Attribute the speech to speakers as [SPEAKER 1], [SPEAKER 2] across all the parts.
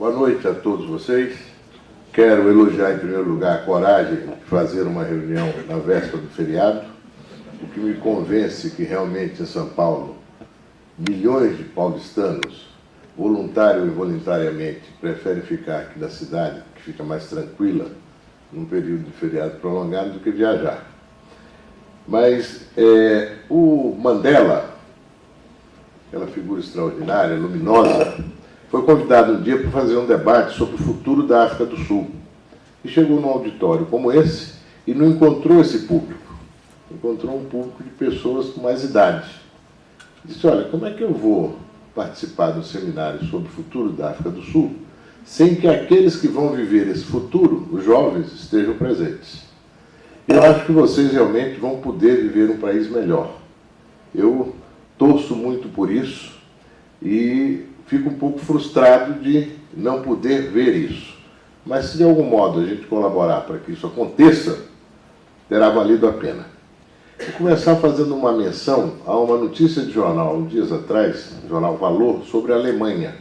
[SPEAKER 1] Boa noite a todos vocês. Quero elogiar, em primeiro lugar, a coragem de fazer uma reunião na véspera do feriado, o que me convence que realmente em São Paulo, milhões de paulistanos, voluntário ou involuntariamente, preferem ficar aqui na cidade, que fica mais tranquila, num período de feriado prolongado, do que viajar. Mas o Mandela, aquela figura extraordinária, luminosa, foi convidado um dia para fazer um debate sobre o futuro da África do Sul. E chegou num auditório como esse e não encontrou esse público. Encontrou um público de pessoas com mais idade. Disse, olha, como é que eu vou participar de um seminário sobre o futuro da África do Sul sem que aqueles que vão viver esse futuro, os jovens, estejam presentes? Eu acho que vocês realmente vão poder viver um país melhor. Eu torço muito por isso e fico um pouco frustrado de não poder ver isso. Mas se de algum modo a gente colaborar para que isso aconteça, terá valido a pena. Vou começar fazendo uma menção a uma notícia de jornal, dias atrás, jornal Valor, sobre a Alemanha.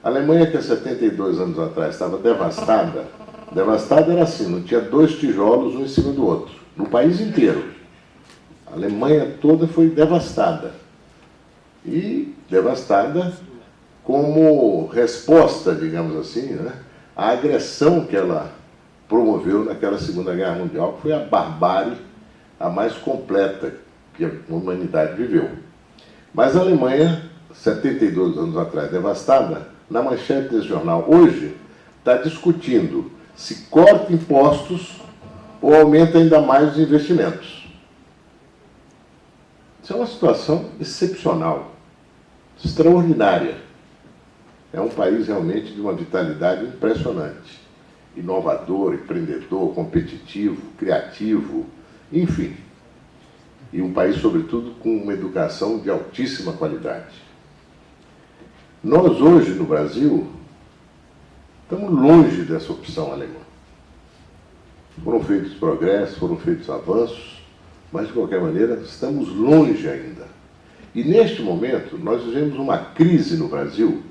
[SPEAKER 1] A Alemanha, que há 72 anos atrás estava devastada, devastada era assim, não tinha dois tijolos um em cima do outro, no país inteiro. A Alemanha toda foi devastada. E devastada como resposta, digamos assim, né, à agressão que ela promoveu naquela Segunda Guerra Mundial, que foi a barbárie a mais completa que a humanidade viveu. Mas a Alemanha, 72 anos atrás, devastada, na manchete desse jornal hoje, está discutindo se corta impostos ou aumenta ainda mais os investimentos. Isso é uma situação excepcional, extraordinária. É um país realmente de uma vitalidade impressionante. Inovador, empreendedor, competitivo, criativo, enfim. E um país, sobretudo, com uma educação de altíssima qualidade. Nós, hoje, no Brasil, estamos longe dessa opção alemã. Foram feitos progressos, foram feitos avanços, mas, de qualquer maneira, estamos longe ainda. E, neste momento, nós vivemos uma crise no Brasil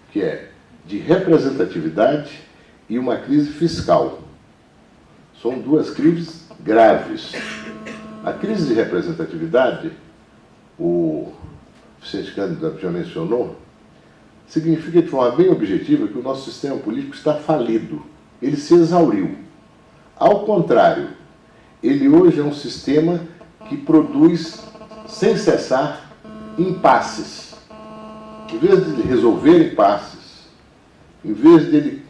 [SPEAKER 1] que é de representatividade e uma crise fiscal. São duas crises graves. A crise de representatividade, o Vicente Cândido já mencionou, significa de forma bem objetiva que o nosso sistema político está falido. Ele se exauriu. Ao contrário, ele hoje é um sistema que produz, sem cessar, impasses. Em vez de resolver impasses, em vez de ele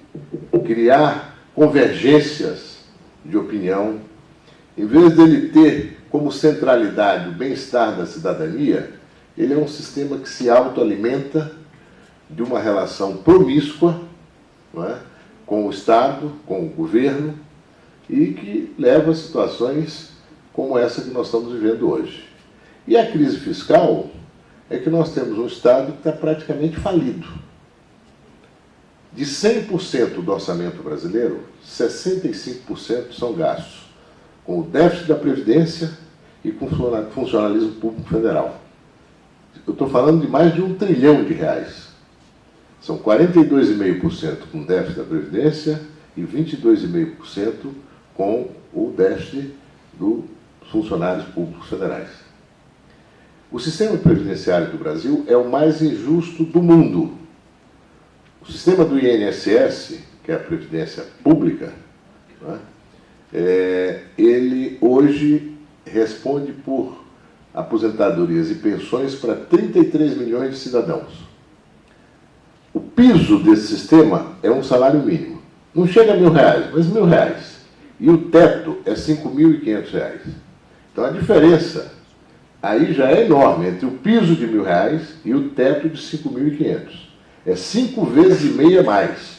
[SPEAKER 1] criar convergências de opinião, em vez de ele ter como centralidade o bem-estar da cidadania, ele é um sistema que se autoalimenta de uma relação promíscua, não é, com o Estado, com o governo, e que leva a situações como essa que nós estamos vivendo hoje. E a crise fiscal é que nós temos um Estado que está praticamente falido. De 100% do orçamento brasileiro, 65% são gastos com o déficit da Previdência e com o funcionalismo público federal. Eu estou falando de mais de R$1 trilhão. São 42,5% com o déficit da Previdência e 22,5% com o déficit dos funcionários públicos federais. O sistema previdenciário do Brasil é o mais injusto do mundo. O sistema do INSS, que é a Previdência Pública, né, ele hoje responde por aposentadorias e pensões para 33 milhões de cidadãos. O piso desse sistema é um salário mínimo. Não chega a R$1.000, mas R$1.000. E o teto é R$5.500. Então a diferença aí já é enorme entre o piso de R$1.000 e o teto de 5.500. É 5 vezes e meia mais.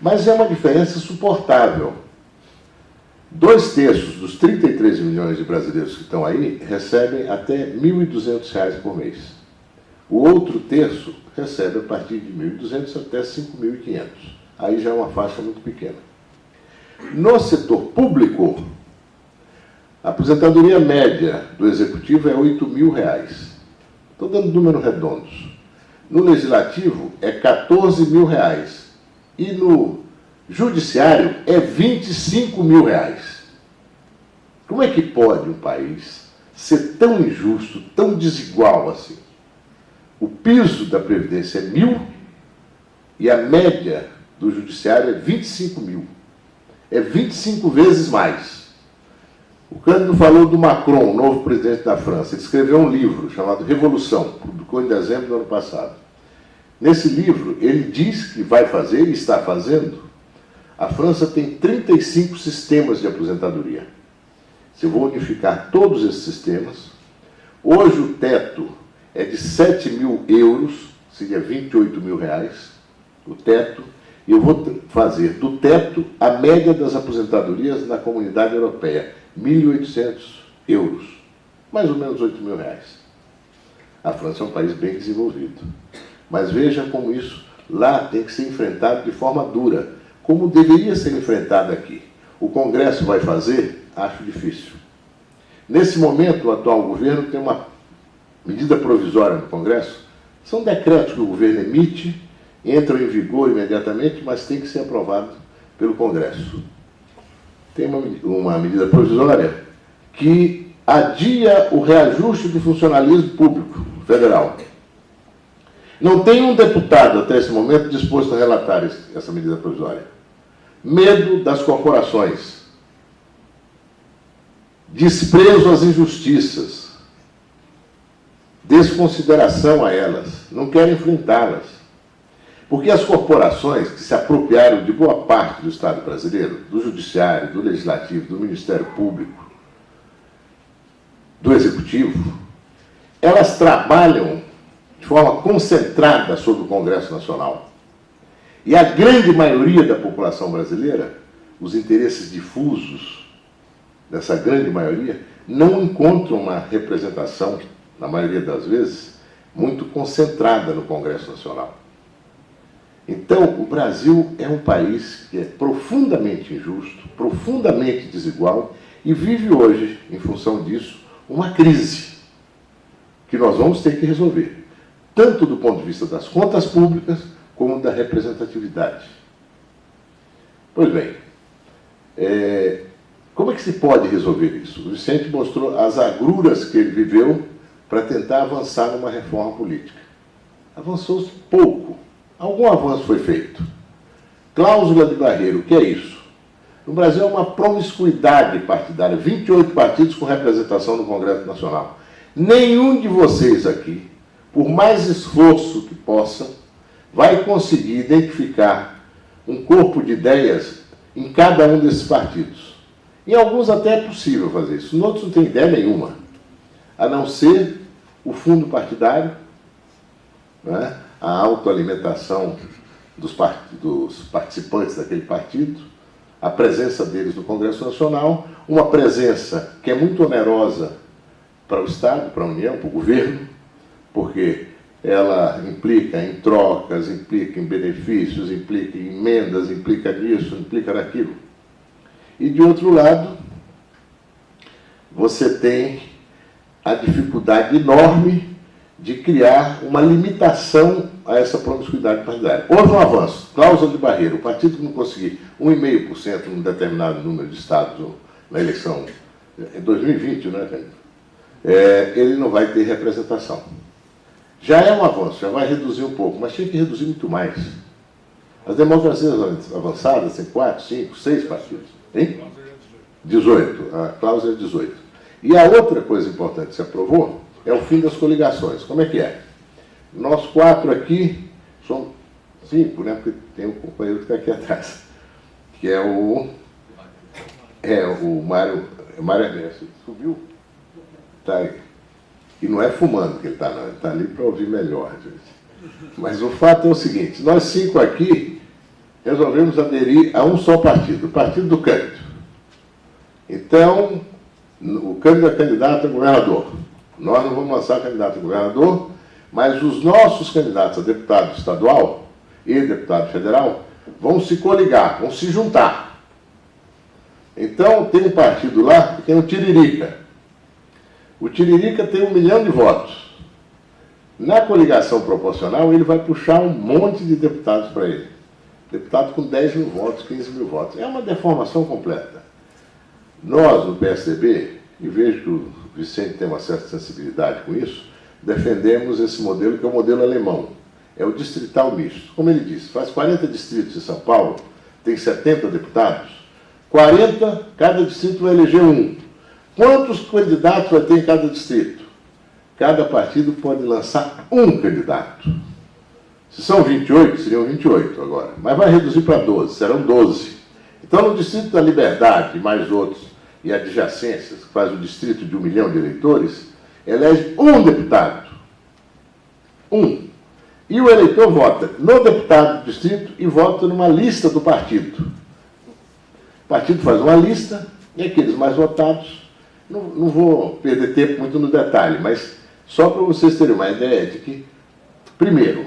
[SPEAKER 1] Mas é uma diferença suportável. 2/3 dos 33 milhões de brasileiros que estão aí recebem até R$1.200 por mês. O outro terço recebe a partir de R$1.200 até R$5.500. Aí já é uma faixa muito pequena. No setor público, a aposentadoria média do executivo é R$8.000. Estou dando números redondos. No Legislativo é R$14 mil. E no Judiciário é R$25 mil. Como é que pode um país ser tão injusto, tão desigual assim? O piso da Previdência é 1.000 e a média do Judiciário é 25 mil. É 25 vezes mais. O Cândido falou do Macron, o novo presidente da França. Ele escreveu um livro chamado Revolução, publicou em dezembro do ano passado. Nesse livro, ele diz que vai fazer e está fazendo. A França tem 35 sistemas de aposentadoria. Se eu vou unificar todos esses sistemas, hoje o teto é de 7 mil euros, seria 28 mil reais, o teto, e eu vou fazer do teto a média das aposentadorias na Comunidade Europeia, 1.800 euros, mais ou menos 8 mil reais. A França é um país bem desenvolvido. Mas veja como isso lá tem que ser enfrentado de forma dura, como deveria ser enfrentado aqui. O Congresso vai fazer? Acho difícil. Nesse momento, o atual governo tem uma medida provisória no Congresso. São decretos que o governo emite, entram em vigor imediatamente, mas tem que ser aprovado pelo Congresso. Tem uma medida provisória que adia o reajuste do funcionalismo público federal. Não tem um deputado até esse momento disposto a relatar essa medida provisória. Medo das corporações. Desprezo às injustiças. Desconsideração a elas. Não querem enfrentá-las. Porque as corporações que se apropriaram de boa parte do Estado brasileiro, do Judiciário, do Legislativo, do Ministério Público, do Executivo, elas trabalham de forma concentrada sobre o Congresso Nacional. E a grande maioria da população brasileira, os interesses difusos dessa grande maioria, não encontram uma representação, na maioria das vezes, muito concentrada no Congresso Nacional. Então, o Brasil é um país que é profundamente injusto, profundamente desigual, e vive hoje, em função disso, uma crise que nós vamos ter que resolver, tanto do ponto de vista das contas públicas, como da representatividade. Pois bem, como é que se pode resolver isso? O Vicente mostrou as agruras que ele viveu para tentar avançar numa reforma política. Avançou-se pouco. Algum avanço foi feito. Cláusula de barreira, o que é isso? No Brasil é uma promiscuidade partidária, 28 partidos com representação no Congresso Nacional. Nenhum de vocês aqui, por mais esforço que possa, vai conseguir identificar um corpo de ideias em cada um desses partidos. Em alguns até é possível fazer isso, em outros não tem ideia nenhuma, a não ser o fundo partidário, né? A autoalimentação dos participantes daquele partido, a presença deles no Congresso Nacional, uma presença que é muito onerosa para o Estado, para a União, para o governo, porque ela implica em trocas, implica em benefícios, implica em emendas, implica nisso, implica naquilo. E, de outro lado, você tem a dificuldade enorme de criar uma limitação a essa promiscuidade partidária. Houve um avanço, cláusula de barreira. O partido que não conseguir 1,5% num determinado número de estados na eleição, em 2020, né, ele não vai ter representação. Já é um avanço, já vai reduzir um pouco, mas tinha que reduzir muito mais. As democracias avançadas têm 4, 5, 6 partidos. Hein? 18, a cláusula é 18. E a outra coisa importante que se aprovou é o fim das coligações. Como é que é? Nós 4 aqui, somos 5, né? Porque tem um companheiro que está aqui atrás, que é o Mário Ernesto. Subiu? Está aí. E não é fumando que ele está, não. Ele está ali para ouvir melhor, gente. Mas o fato é o seguinte, nós 5 aqui resolvemos aderir a um só partido, o Partido do Cândido. Então, o Cândido é candidato a governador. Nós não vamos lançar candidato a governador, mas os nossos candidatos a deputado estadual e deputado federal vão se coligar, vão se juntar. Então, tem um partido lá que tem o Tiririca. O Tiririca tem 1 milhão de votos. Na coligação proporcional, ele vai puxar um monte de deputados para ele. Deputado com 10 mil votos, 15 mil votos. É uma deformação completa. Nós, no PSDB, e vejo que o Vicente tem uma certa sensibilidade com isso, defendemos esse modelo, que é o modelo alemão. É o distrital misto. Como ele disse, faz 40 distritos em São Paulo, tem 70 deputados, 40, cada distrito vai eleger um. Quantos candidatos vai ter em cada distrito? Cada partido pode lançar um candidato. Se são 28, seriam 28 agora. Mas vai reduzir para 12, serão 12. Então, no Distrito da Liberdade, e mais outros, e adjacências, que faz o distrito de 1 milhão de eleitores, elege um deputado. Um. E o eleitor vota no deputado do distrito e vota numa lista do partido. O partido faz uma lista, e aqueles mais votados, não vou perder tempo muito no detalhe, mas só para vocês terem uma ideia de que, primeiro,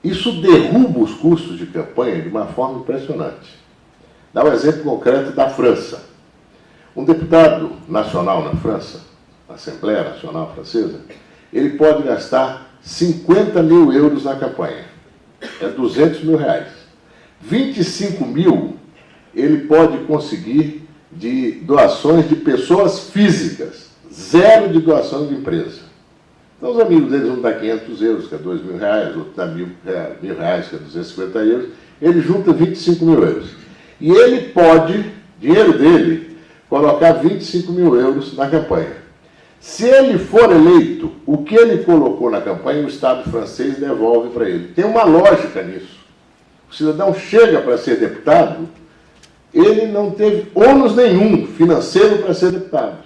[SPEAKER 1] isso derruba os custos de campanha de uma forma impressionante. Dá um exemplo concreto da França. Um deputado nacional na França, na Assembleia Nacional Francesa, ele pode gastar 50 mil euros na campanha. É 200 mil reais. 25 mil ele pode conseguir de doações de pessoas físicas. Zero de doação de empresa. Então os amigos deles vão dar 500 euros, que é 2 mil reais, outro dá mil reais, que é 250 euros. Ele junta 25 mil euros. E ele pode, dinheiro dele, colocar 25 mil euros na campanha. Se ele for eleito, o que ele colocou na campanha, o Estado francês devolve para ele. Tem uma lógica nisso. O cidadão chega para ser deputado, ele não teve ônus nenhum financeiro para ser deputado.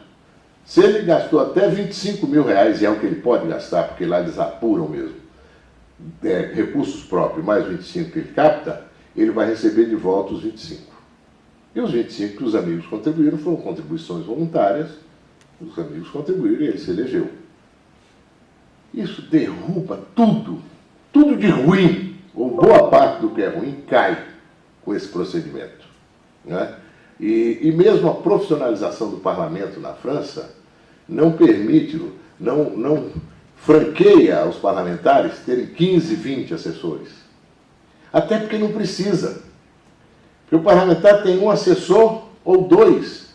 [SPEAKER 1] Se ele gastou até 25 mil reais, e é o que ele pode gastar, porque lá eles apuram mesmo, recursos próprios, mais 25 que ele capta, ele vai receber de volta os 25. E os 25 que os amigos contribuíram foram contribuições voluntárias, os amigos contribuíram e ele se elegeu. Isso derruba tudo, tudo de ruim, ou boa parte do que é ruim, cai com esse procedimento. Né? E mesmo a profissionalização do parlamento na França não permite, não franqueia aos parlamentares terem 15, 20 assessores. Até porque não precisa. Porque o parlamentar tem um assessor ou dois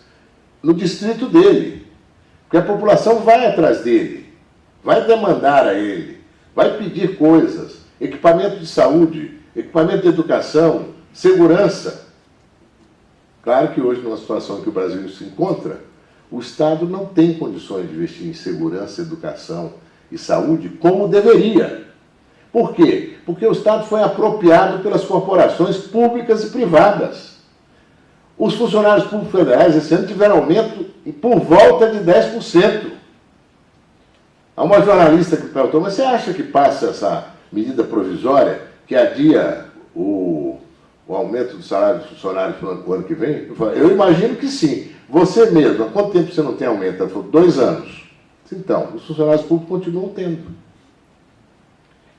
[SPEAKER 1] no distrito dele. Porque a população vai atrás dele, vai demandar a ele, vai pedir coisas, equipamento de saúde, equipamento de educação, segurança. Claro que hoje, numa situação em que o Brasil se encontra, o Estado não tem condições de investir em segurança, educação e saúde como deveria. Por quê? Porque o Estado foi apropriado pelas corporações públicas e privadas. Os funcionários públicos federais esse ano tiveram aumento por volta de 10%. Há uma jornalista que perguntou, mas você acha que passa essa medida provisória que adia o aumento do salário dos funcionários no ano que vem? Eu imagino que sim. Você mesmo, há quanto tempo você não tem aumento? Ela falou, 2 anos. Então, os funcionários públicos continuam tendo.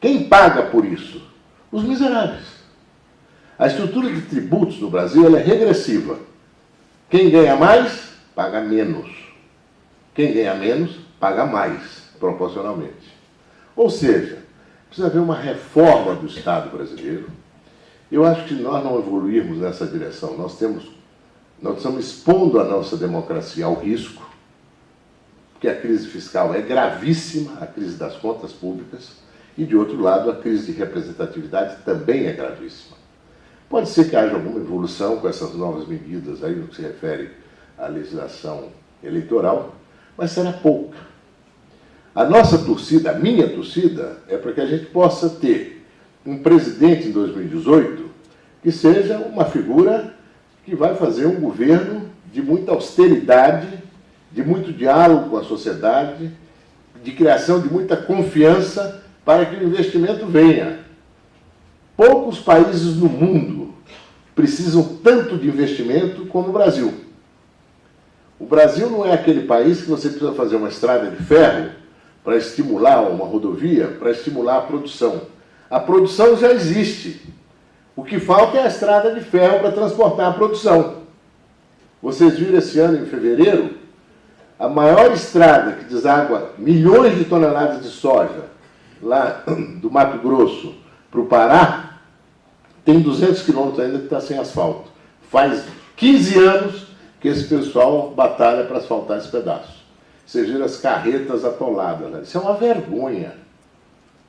[SPEAKER 1] Quem paga por isso? Os miseráveis. A estrutura de tributos no Brasil ela é regressiva. Quem ganha mais, paga menos. Quem ganha menos, paga mais, proporcionalmente. Ou seja, precisa haver uma reforma do Estado brasileiro. Eu acho que nós não evoluirmos nessa direção. Nós estamos expondo a nossa democracia ao risco, porque a crise fiscal é gravíssima, a crise das contas públicas, e, de outro lado, a crise de representatividade também é gravíssima. Pode ser que haja alguma evolução com essas novas medidas aí no que se refere à legislação eleitoral, mas será pouca. A nossa torcida, a minha torcida, é para que a gente possa ter um presidente em 2018 que seja uma figura que vai fazer um governo de muita austeridade, de muito diálogo com a sociedade, de criação de muita confiança para que o investimento venha. Poucos países no mundo precisam tanto de investimento como o Brasil. O Brasil não é aquele país que você precisa fazer uma estrada de ferro para estimular uma rodovia, para estimular a produção. A produção já existe. O que falta é a estrada de ferro para transportar a produção. Vocês viram esse ano, em fevereiro, a maior estrada que deságua milhões de toneladas de soja lá do Mato Grosso para o Pará, tem 200 quilômetros ainda que está sem asfalto. Faz 15 anos que esse pessoal batalha para asfaltar esse pedaço. Você vê as carretas atoladas, né? Isso é uma vergonha.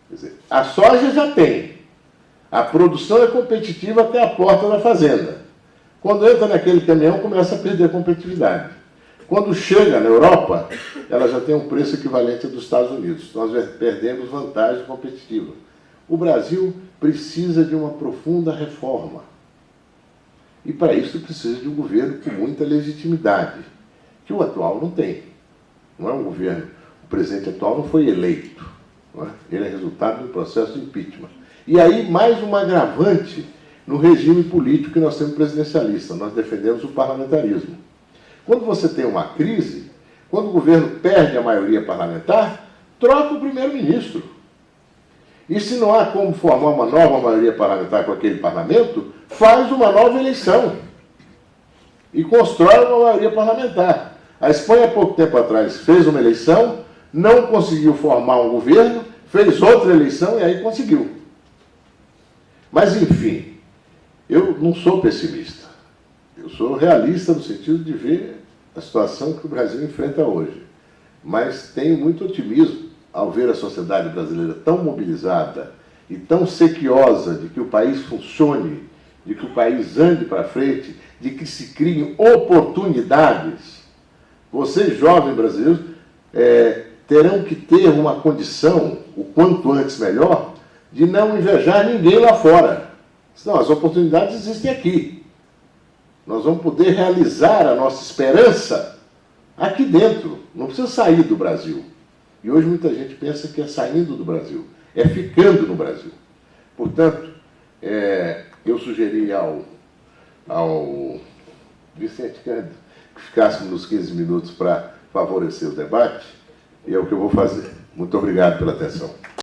[SPEAKER 1] Quer dizer, a soja já tem. A produção é competitiva até a porta da fazenda. Quando entra naquele caminhão, começa a perder competitividade. Quando chega na Europa, ela já tem um preço equivalente ao dos Estados Unidos. Nós perdemos vantagem competitiva. O Brasil precisa de uma profunda reforma. E para isso precisa de um governo com muita legitimidade, que o atual não tem. Não é um governo. O presidente atual não foi eleito. Não é? Ele é resultado do processo de impeachment. E aí, mais um agravante no regime político que nós temos presidencialista. Nós defendemos o parlamentarismo. Quando você tem uma crise, quando o governo perde a maioria parlamentar, troca o primeiro-ministro. E se não há como formar uma nova maioria parlamentar com aquele parlamento, faz uma nova eleição e constrói uma maioria parlamentar. A Espanha, há pouco tempo atrás, fez uma eleição, não conseguiu formar um governo, fez outra eleição e aí conseguiu. Mas, enfim, eu não sou pessimista. Eu sou realista no sentido de ver a situação que o Brasil enfrenta hoje. Mas tenho muito otimismo ao ver a sociedade brasileira tão mobilizada e tão sequiosa de que o país funcione, de que o país ande para frente, de que se criem oportunidades. Vocês, jovens brasileiros, terão que ter uma condição, o quanto antes melhor, de não invejar ninguém lá fora. Senão, as oportunidades existem aqui. Nós vamos poder realizar a nossa esperança aqui dentro. Não precisa sair do Brasil. E hoje muita gente pensa que é saindo do Brasil, é ficando no Brasil. Portanto, eu sugeri ao Vicente Cândido que ficássemos nos 15 minutos para favorecer o debate, e é o que eu vou fazer. Muito obrigado pela atenção.